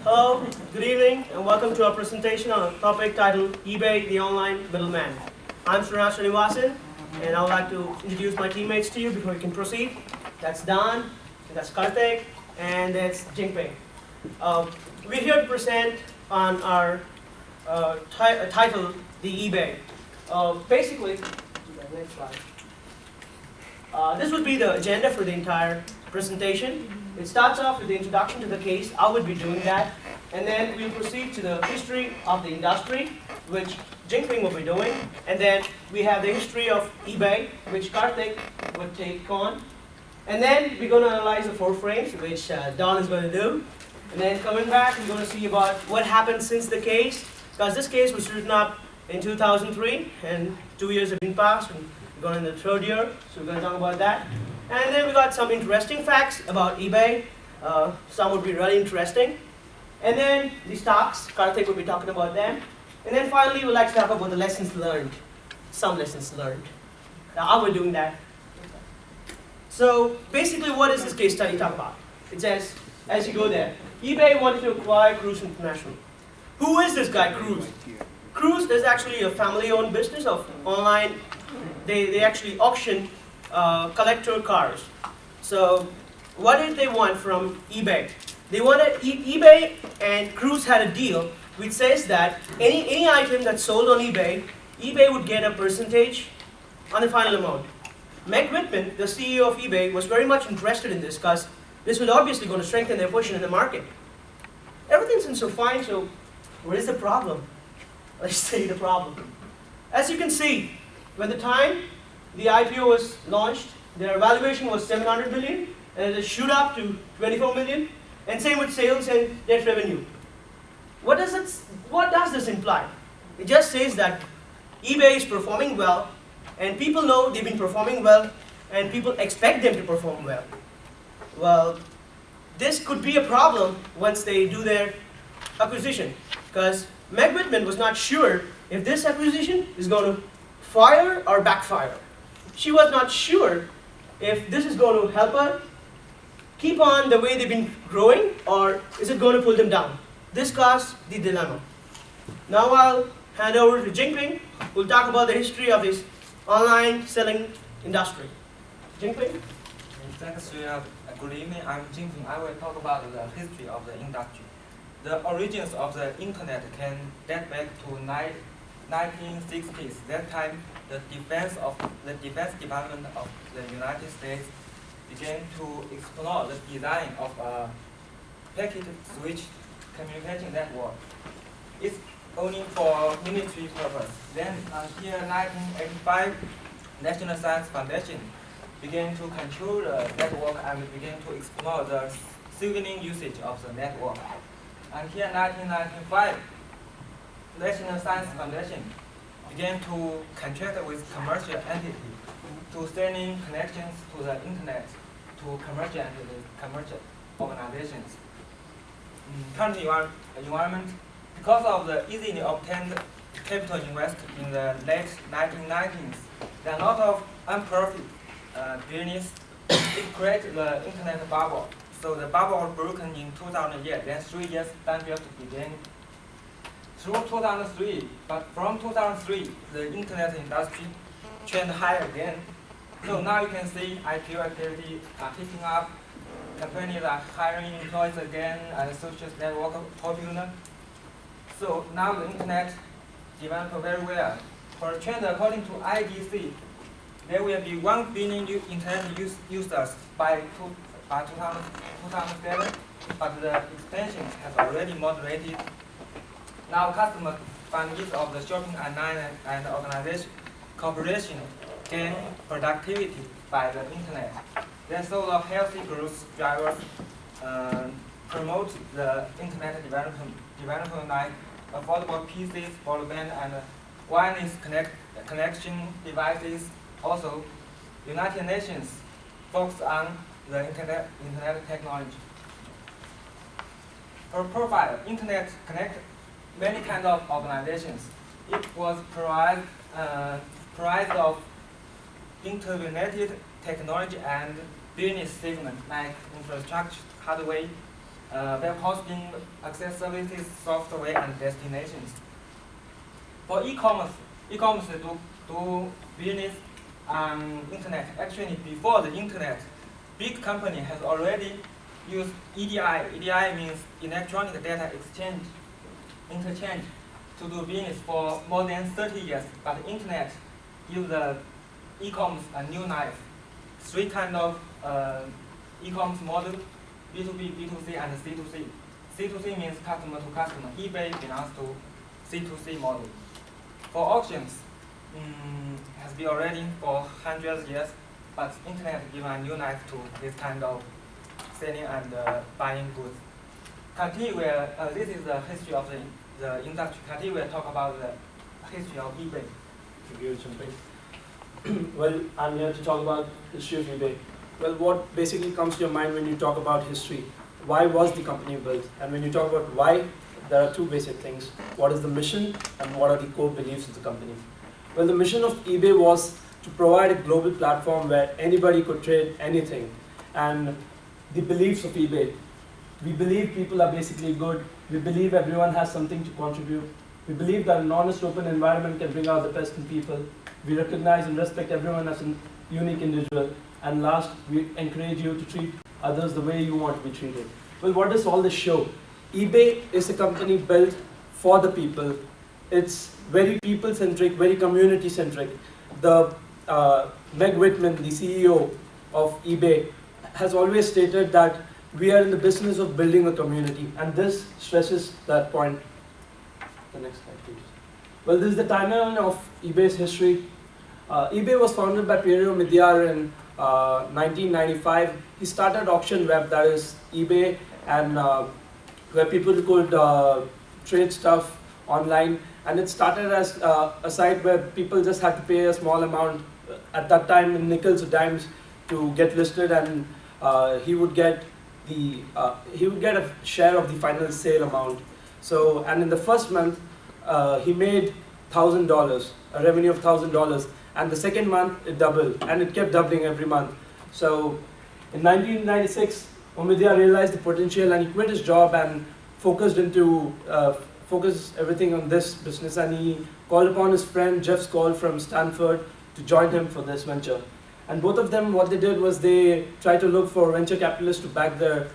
Hello, good evening, and welcome to our presentation on a topic titled eBay, the Online Middleman. I'm Srinivasan, and I would like to introduce my teammates to you before we can proceed. That's Don, that's Karthik, and that's Jingpei. We're here to present on our title, the eBay. Basically, next slide. This would be the agenda for the entire presentation. It starts off with the introduction to the case. I would be doing that. And then we'll proceed to the history of the industry, which Jingping will be doing. And then we have the history of eBay, which Karthik would take on. And then we're going to analyze the 4 frames, which Don is going to do. And then coming back, we're going to see about what happened since the case. Because this case was written up in 2003, and 2 years have been passed, and we're going in the 3rd year, so we're going to talk about that. And then we got some interesting facts about eBay. Some would be really interesting. And then the stocks, Karthik will be talking about them. And then finally, we'd like to talk about the lessons learned. Some lessons learned. Now, we're doing that. So basically, what does this case study talk about? It says, as you go there, eBay wanted to acquire Cruise International. Who is this guy, Cruise? Cruise is actually a family-owned business of online. They actually auction collector cars. So what did they want from eBay? They wanted eBay and Cruise had a deal which says that any item that's sold on eBay, eBay would get a percentage on the final amount. Meg Whitman, the CEO of eBay, was very much interested in this because this was obviously going to strengthen their position in the market. Everything seems so fine, so where is the problem? Let's see the problem. As you can see, by the time the IPO was launched, their valuation was 700 million, and it shoot up to 24 million, and same with sales and net revenue. What does this imply? It just says that eBay is performing well, and people know they've been performing well, and people expect them to perform well. Well, this could be a problem once they do their acquisition, because Meg Whitman was not sure if this acquisition is going to fire or backfire. She was not sure if this is going to help her keep on the way they've been growing, or is it going to pull them down? This caused the dilemma. Now I'll hand over to Jingping, who'll talk about the history of this online selling industry. Jingping? Thanks, good evening. I'm Jingping. I will talk about the history of the industry. The origins of the internet can date back to 1960s. That time, the defense department of the United States began to explore the design of a packet switch communication network. It's only for military purpose. Then, here, 1985, National Science Foundation began to control the network and began to explore the civilian usage of the network. And here, 1995, National Science Foundation began to contract with commercial entities to sending connections to the internet to commercial entities, commercial organizations. Current environment, because of the easily obtained capital invest in the late 1990s, there are a lot of unprofitable business. It created the internet bubble. So the bubble was broken in 2008. Then 3 years downfield began through 2003. But from 2003, the internet industry trend higher again. So now you can see IPO activity are picking up. Companies are hiring employees again, and social network popular. So now the internet developed very well. For the trend, according to IDC, there will be 1 billion internet users by 2007, but the expansion has already moderated. Now customers find ease of the shopping online and organization cooperation gain productivity by the internet. Then so the healthy growth drivers promote the internet development like affordable PCs, broadband, and wireless connection devices. Also, United Nations focus on the internet technology. For profile, internet connect many kinds of organizations. It was prized of interrelated technology and business segment like infrastructure, hardware, web hosting, access services, software, and destinations. For e-commerce do business on internet. Actually, before the internet, big company has already used EDI. EDI means electronic data interchange to do business for more than 30 years. But internet gives the e-commerce a new life. Three kind of e-commerce model: B2B, B2C, and C2C. C2C means customer to customer. eBay belongs to C2C model. For auctions, has been already for hundreds of years, but internet given a new life to this kind of selling and buying goods. Kati this is the history of the industry. Kati will talk about the history of eBay. Thank you, Chumping. Well, I'm here to talk about history of eBay. Well, what basically comes to your mind when you talk about history? Why was the company built? And when you talk about why, there are two basic things. What is the mission and what are the core beliefs of the company? Well, the mission of eBay was to provide a global platform where anybody could trade anything. And the beliefs of eBay: we believe people are basically good. We believe everyone has something to contribute. We believe that an honest, open environment can bring out the best in people. We recognize and respect everyone as a unique individual. And last, we encourage you to treat others the way you want to be treated. Well, what does all this show? eBay is a company built for the people. It's very people-centric, very community-centric. The Meg Whitman, the CEO of eBay, has always stated that we are in the business of building a community, and this stresses that point. The next slide, please. Well, this is the timeline of eBay's history. eBay was founded by Pierre Midyar in 1995. He started Auction Web, that is eBay, and where people could trade stuff online. And it started as a site where people just had to pay a small amount, at that time in nickels or dimes, to get listed, and he would get a share of the final sale amount. So, and in the first month, he made $1,000, a revenue of $1,000, and the second month it doubled, and it kept doubling every month. So, in 1996, Omidyar realized the potential, and he quit his job and focused everything on this business, and he called upon his friend Jeff Skoll from Stanford to join him for this venture. And both of them, what they did was they tried to look for venture capitalists to back their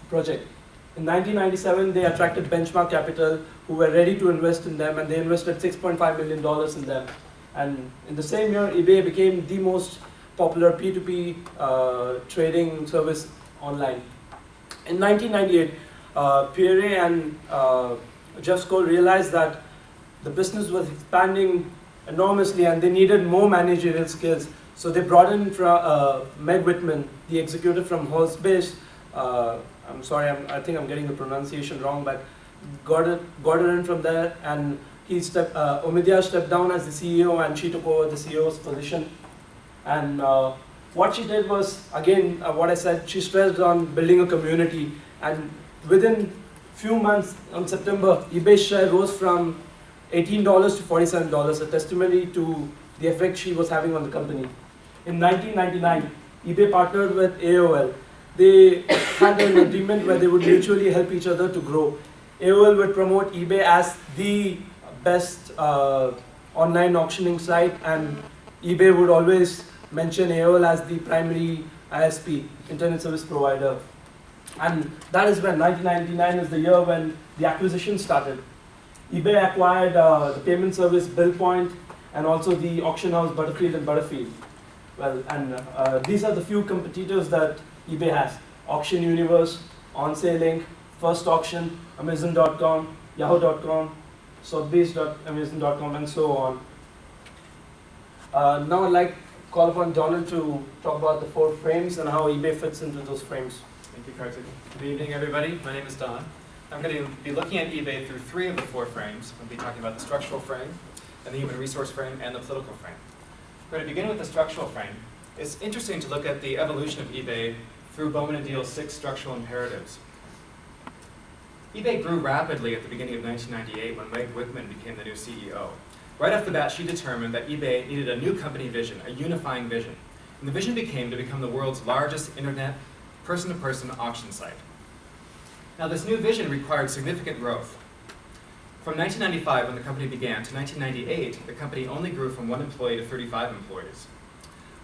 project. In 1997, they attracted Benchmark Capital, who were ready to invest in them, and they invested $6.5 million in them. And in the same year, eBay became the most popular P2P trading service online. In 1998, Pierre and Jeff Skoll realized that the business was expanding enormously and they needed more managerial skills. So they brought in Meg Whitman, the executive from Holzbase. I'm sorry, I think I'm getting the pronunciation wrong, but got her in from there, and Omidyar stepped down as the CEO, and she took over the CEO's position. And what she did was, again, what I said, she stressed on building a community, and within few months, in September, eBay's share rose from $18 to $47, a testimony to the effect she was having on the company. In 1999, eBay partnered with AOL. They had an agreement where they would mutually help each other to grow. AOL would promote eBay as the best online auctioning site, and eBay would always mention AOL as the primary ISP, Internet Service Provider. And that is when 1999 is the year when the acquisition started. eBay acquired the payment service BillPoint and also the auction house Butterfield and Butterfield. Well, and these are the few competitors that eBay has: Auction Universe, OnSaleLink, First Auction, Amazon.com, Yahoo.com, Sotheby's.amazon.com, and so on. Now I'd like to call upon Donald to talk about the 4 frames and how eBay fits into those frames. Thank you, Kartik. Good evening, everybody. My name is Don. I'm going to be looking at eBay through 3 of the 4 frames. I'll be talking about the structural frame, and the human resource frame, and the political frame. We're going to begin with the structural frame. It's interesting to look at the evolution of eBay through Bowman and Deal's 6 structural imperatives. eBay grew rapidly at the beginning of 1998 when Meg Whitman became the new CEO. Right off the bat, she determined that eBay needed a new company vision, a unifying vision. And the vision became to become the world's largest internet person-to-person auction site. Now, this new vision required significant growth. From 1995, when the company began, to 1998, the company only grew from 1 employee to 35 employees.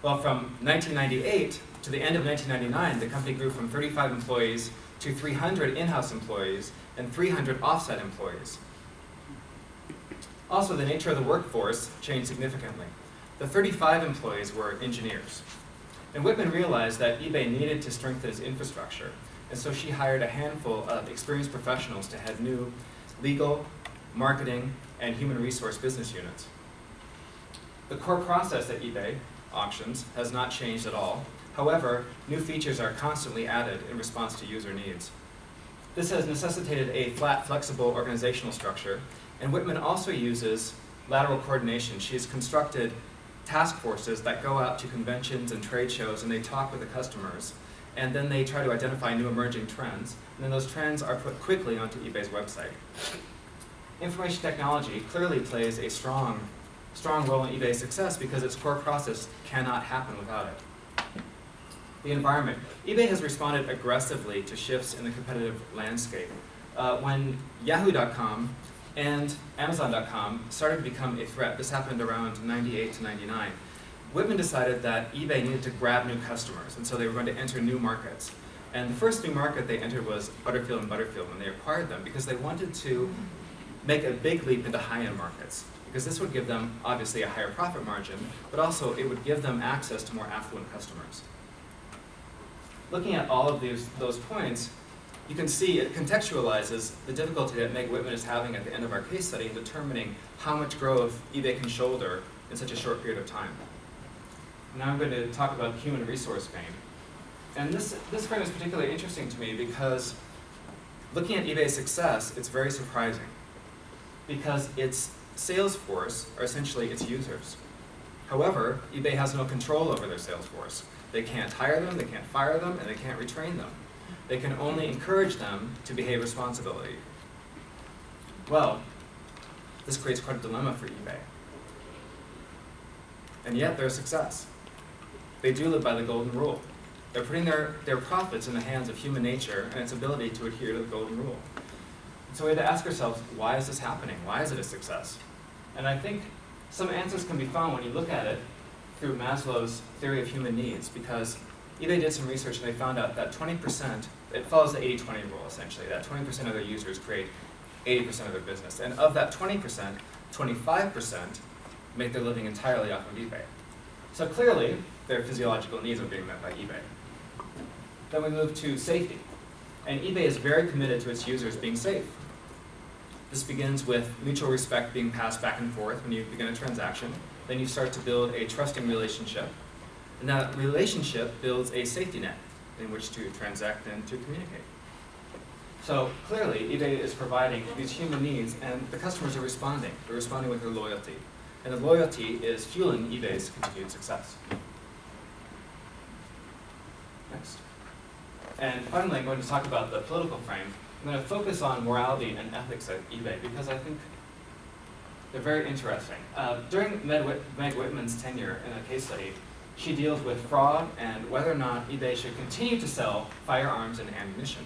Well, from 1998 to the end of 1999, the company grew from 35 employees to 300 in-house employees and 300 off-site employees. Also, the nature of the workforce changed significantly. The 35 employees were engineers. And Whitman realized that eBay needed to strengthen its infrastructure, and so she hired a handful of experienced professionals to head new legal, marketing, and human resource business units. The core process at eBay auctions has not changed at all. However, new features are constantly added in response to user needs. This has necessitated a flat, flexible organizational structure, and Whitman also uses lateral coordination. She's constructed task forces that go out to conventions and trade shows, and they talk with the customers, and then they try to identify new emerging trends, and then those trends are put quickly onto eBay's website. Information technology clearly plays a strong role in eBay's success because its core process cannot happen without it. The environment. eBay has responded aggressively to shifts in the competitive landscape. When Yahoo.com and Amazon.com started to become a threat, this happened around 98 to 99, Whitman decided that eBay needed to grab new customers, and so they were going to enter new markets. And the first new market they entered was Butterfield and Butterfield when they acquired them, because they wanted to make a big leap into high-end markets, because this would give them, obviously, a higher profit margin, but also it would give them access to more affluent customers. Looking at all of those points, you can see it contextualizes the difficulty that Meg Whitman is having at the end of our case study in determining how much growth eBay can shoulder in such a short period of time. Now I'm going to talk about the human resource frame. And this frame is particularly interesting to me because looking at eBay's success, it's very surprising, because its sales force are essentially its users. However, eBay has no control over their sales force. They can't hire them, they can't fire them, and they can't retrain them. They can only encourage them to behave responsibly. Well, this creates quite a dilemma for eBay. And yet they're a success. They do live by the golden rule. They're putting their profits in the hands of human nature and its ability to adhere to the golden rule. So we have to ask ourselves, why is this happening? Why is it a success? And I think some answers can be found when you look at it through Maslow's theory of human needs, because eBay did some research and they found out that 20%, it follows the 80-20 rule essentially, that 20% of their users create 80% of their business. And of that 20%, 25% make their living entirely off of eBay. So clearly, their physiological needs are being met by eBay. Then we move to safety. And eBay is very committed to its users being safe. This begins with mutual respect being passed back and forth when you begin a transaction. Then you start to build a trusting relationship. And that relationship builds a safety net in which to transact and to communicate. So clearly, eBay is providing these human needs, and the customers are responding. They're responding with their loyalty. And the loyalty is fueling eBay's continued success. Next. And finally, I'm going to talk about the political frame. I'm going to focus on morality and ethics at eBay because I think they're very interesting. During Meg Whitman's tenure in a case study, she deals with fraud and whether or not eBay should continue to sell firearms and ammunition.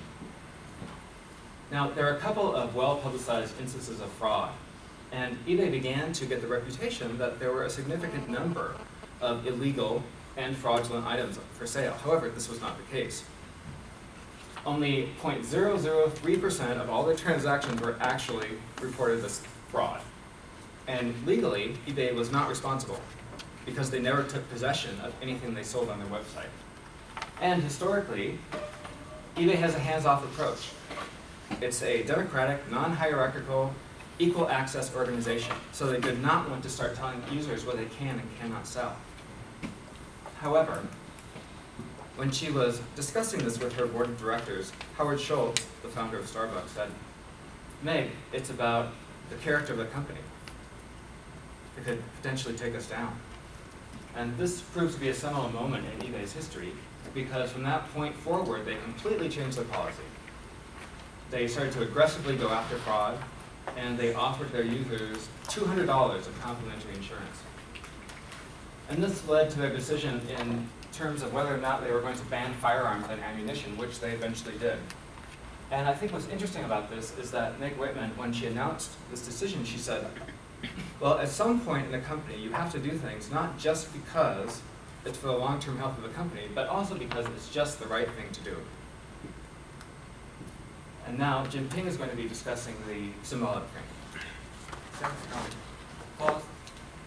Now, there are a couple of well-publicized instances of fraud, and eBay began to get the reputation that there were a significant number of illegal and fraudulent items for sale. However, this was not the case. Only 0.003% of all their transactions were actually reported as fraud. And legally, eBay was not responsible because they never took possession of anything they sold on their website. And historically, eBay has a hands-off approach. It's a democratic, non-hierarchical, equal access organization. So they did not want to start telling users what they can and cannot sell. However, when she was discussing this with her board of directors, Howard Schultz, the founder of Starbucks, said, "Meg, it's about the character of the company. It could potentially take us down." And this proves to be a seminal moment in eBay's history, because from that point forward, they completely changed their policy. They started to aggressively go after fraud, and they offered their users $200 of complimentary insurance. And this led to their decision in terms of whether or not they were going to ban firearms and ammunition, which they eventually did. And I think what's interesting about this is that Meg Whitman, when she announced this decision, she said, well, at some point in a company, you have to do things not just because it's for the long-term health of the company, but also because it's just the right thing to do. And now, Jinping is going to be discussing the symbolic frame.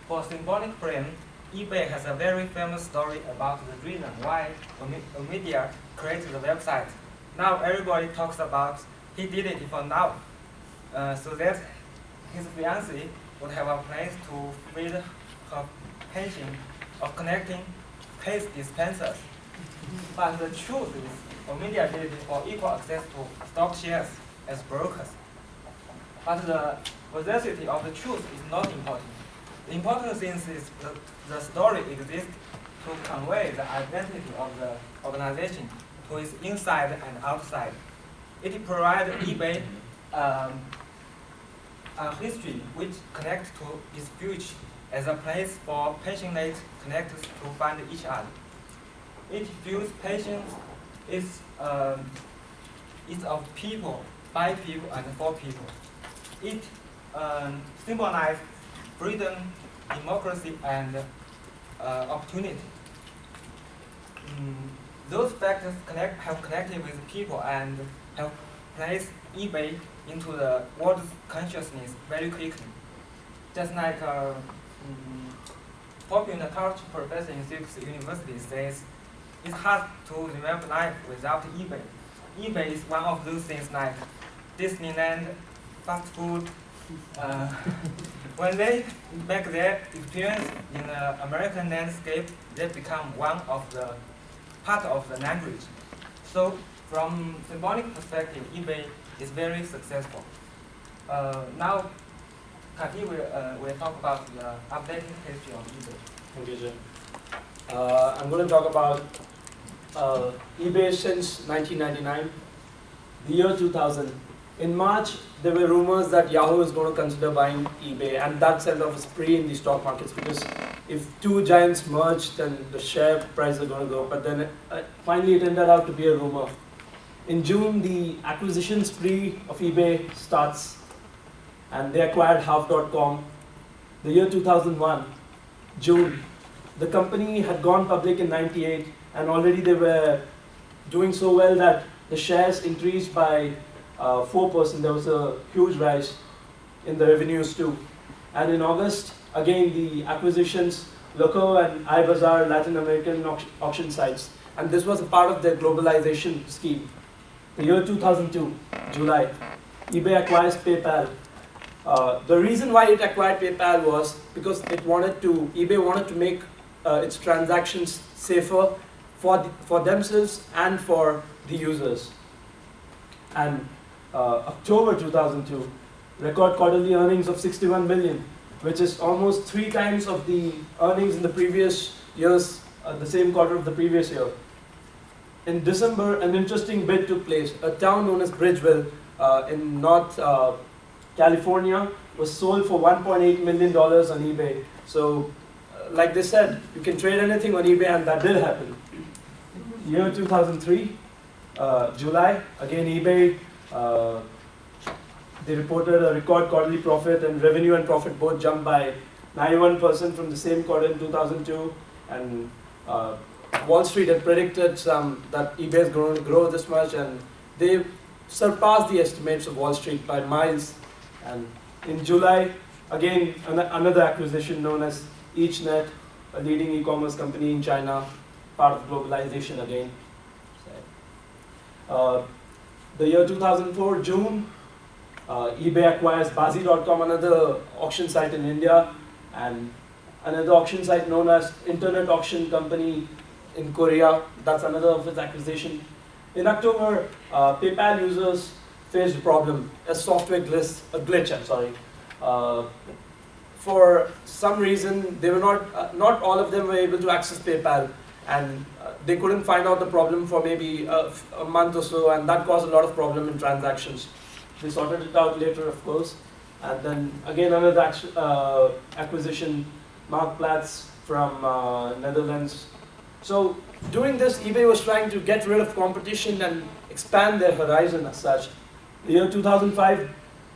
For symbolic frame, eBay has a very famous story about the reason why a media created the website. Now everybody talks about he did it for now, so that his fiancée would have a place to feed her passion of connecting case dispensers. But the truth is, a media did it for equal access to stock shares as brokers. But the veracity of the truth is not important. The important thing is the story exists to convey the identity of the organization to its inside and outside. It provides eBay a history which connects to its future as a place for passionate connectors to find each other. It fuels patience is of people, by people, and for people. It symbolizes freedom, democracy, and opportunity. Those factors have connected with people and have placed eBay into the world's consciousness very quickly. Just like popular culture professor in Syracuse University says, it's hard to remember life without eBay. eBay is one of those things like Disneyland, fast food. When they make their experience in the American landscape, they become one of the part of the language. So from symbolic perspective, eBay is very successful. Now, Kaki will talk about the updating history of eBay. Thank you, Jim. I'm going to talk about eBay since 1999, the year 2000. In March, there were rumors that Yahoo is going to consider buying eBay, and that set off a spree in the stock markets, because if two giants merge, then the share price is going to go. But then finally it ended out to be a rumor. In June, the acquisition spree of eBay starts, and they acquired half.com. The year 2001, June, the company had gone public in '98, and already they were doing so well that the shares increased by 4%. There was a huge rise in the revenues too. And in August, again, the acquisitions, Loco and iBazaar, Latin American auction sites. And this was a part of their globalization scheme. The year 2002, July, eBay acquires PayPal. The reason why it acquired PayPal was because eBay wanted to make its transactions safer for themselves and for the users. And October 2002, record quarterly earnings of 61 million, which is almost 3 times of the earnings in the previous years, the same quarter of the previous year. In December, an interesting bid took place. A town known as Bridgeville in North California was sold for $1.8 million on eBay. So, like they said, you can trade anything on eBay, and that did happen. Year 2003, July, again eBay, they reported a record quarterly profit, and revenue and profit both jumped by 91% from the same quarter in 2002. And Wall Street had predicted that eBay is going to grow this much, and they surpassed the estimates of Wall Street by miles. And in July, again, another acquisition known as EachNet, a leading e-commerce company in China, part of globalization again. The year 2004, June, eBay acquires Bazi.com, another auction site in India, and another auction site known as Internet Auction Company in Korea. That's another of its acquisition. In October, PayPal users faced a problem, a software glitch. For some reason, they were not all of them were able to access PayPal, and they couldn't find out the problem for maybe a month or so, and that caused a lot of problem in transactions. They sorted it out later, of course. And then again, another acquisition, Mark Platz from Netherlands, So doing this, eBay was trying to get rid of competition and expand their horizon as such. The year 2005,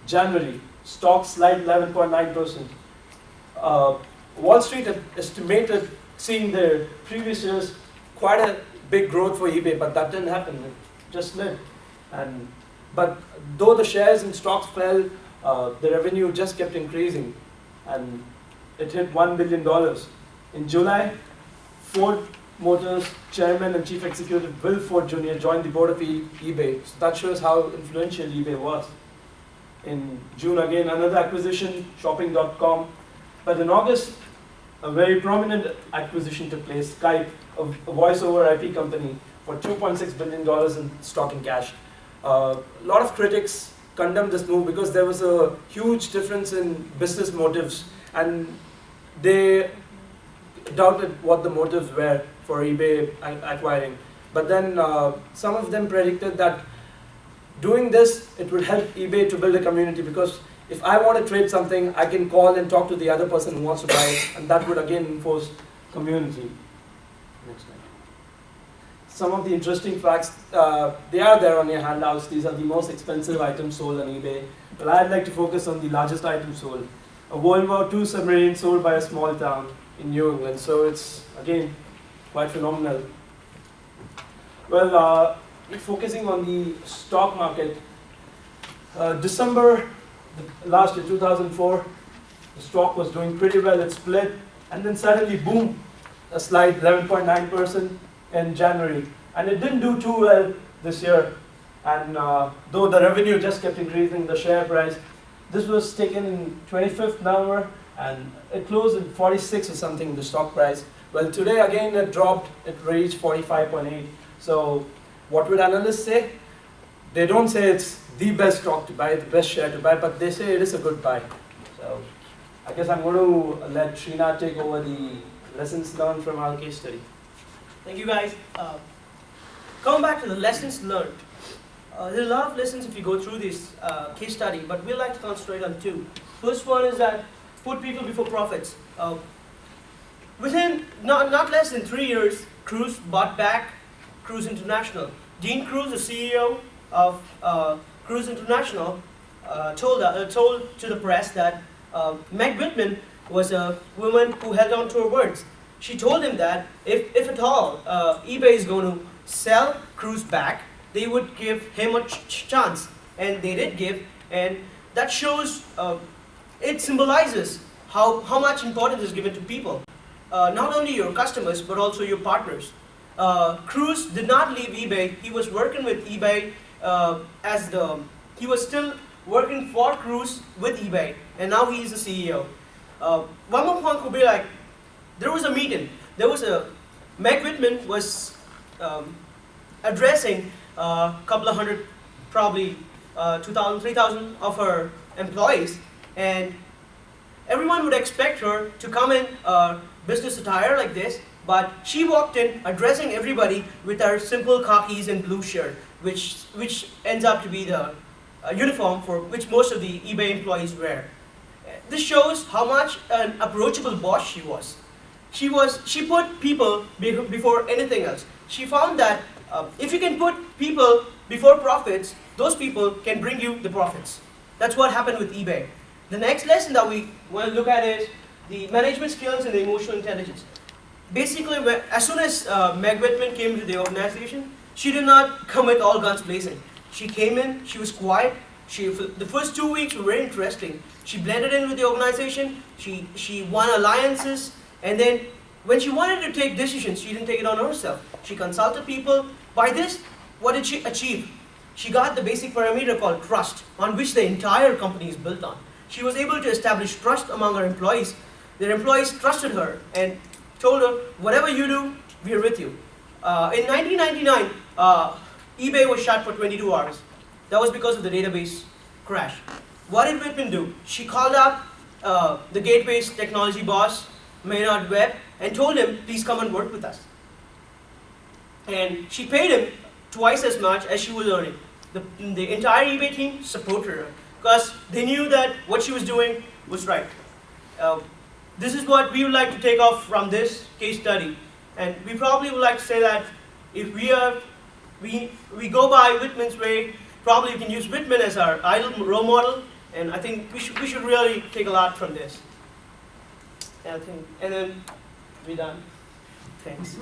January, stocks slide 11.9%. Wall Street had estimated, seeing the previous years, quite a big growth for eBay, but that didn't happen. It just slid. But though the shares and stocks fell, the revenue just kept increasing, and it hit $1 billion. In July, Ford Motors chairman and chief executive Will Ford Jr. joined the board of eBay. So that shows how influential eBay was. In June again, another acquisition, shopping.com. But in August, a very prominent acquisition took place, Skype, a voice over IP company, for $2.6 billion in stock and cash. A lot of critics condemned this move because there was a huge difference in business motives, and they doubted what the motives were for eBay acquiring. But then some of them predicted that doing this, it would help eBay to build a community, because if I want to trade something, I can call and talk to the other person who wants to buy it, and that would again enforce community. Next slide. Some of the interesting facts, they are there on your handouts. These are the most expensive items sold on eBay. But I'd like to focus on the largest item sold. A World War II submarine sold by a small town in New England. So it's, again, quite phenomenal. Well, focusing on the stock market, December last year, 2004, the stock was doing pretty well. It split, and then suddenly, boom, a slide, 11.9% in January. And it didn't do too well this year. And though the revenue just kept increasing, the share price, this was taken in 25th November, and it closed at 46 or something, the stock price. Well, today again it dropped, it reached 45.8. So what would analysts say? They don't say it's the best stock to buy, the best share to buy, but they say it is a good buy. So I guess I'm going to let Srinath take over the lessons learned from our case study. Thank you, guys. Coming back to the lessons learned. There's a lot of lessons if you go through this case study, but we like to concentrate on two. First one is that put people before profits. Within not less than 3 years, Cruise bought back Cruise International. Dean Cruise, the CEO of Cruise International, told to the press that Meg Whitman was a woman who held on to her words. She told him that if at all eBay is going to sell Cruise back, they would give him a chance, and they did give, and that shows, it symbolizes how much importance is given to people, not only your customers but also your partners. Cruise did not leave eBay. He was working with eBay he was still working for Cruise with eBay, and now he is the CEO. One more point could be like, there was a meeting. Meg Whitman was addressing a couple of hundred, probably 2,000, 3,000 of her employees, and everyone would expect her to come in business attire like this, but she walked in addressing everybody with her simple khakis and blue shirt, which ends up to be the uniform for which most of the eBay employees wear. This shows how much an approachable boss she was. She put people before anything else. She found that if you can put people before profits, those people can bring you the profits. That's what happened with eBay. The next lesson that we want to look at is the management skills and the emotional intelligence. Basically, as soon as Meg Whitman came to the organization, she did not come with all guns blazing. She came in, she was quiet. The first 2 weeks were very interesting. She blended in with the organization, she won alliances, and then when she wanted to take decisions, she didn't take it on herself. She consulted people. By this, what did she achieve? She got the basic parameter called trust, on which the entire company is built on. She was able to establish trust among her employees. Their employees trusted her and told her, whatever you do, we are with you. In 1999, eBay was shut for 22 hours. That was because of the database crash. What did Whitman do? She called up the Gateway's technology boss, Maynard Webb, and told him, please come and work with us. And she paid him twice as much as she was earning. The entire eBay team supported her because they knew that what she was doing was right. This is what we would like to take off from this case study. And we probably would like to say that if we go by Whitman's way, probably we can use Whitman as our idol role model, and I think we should really take a lot from this. And then we're done. Thanks.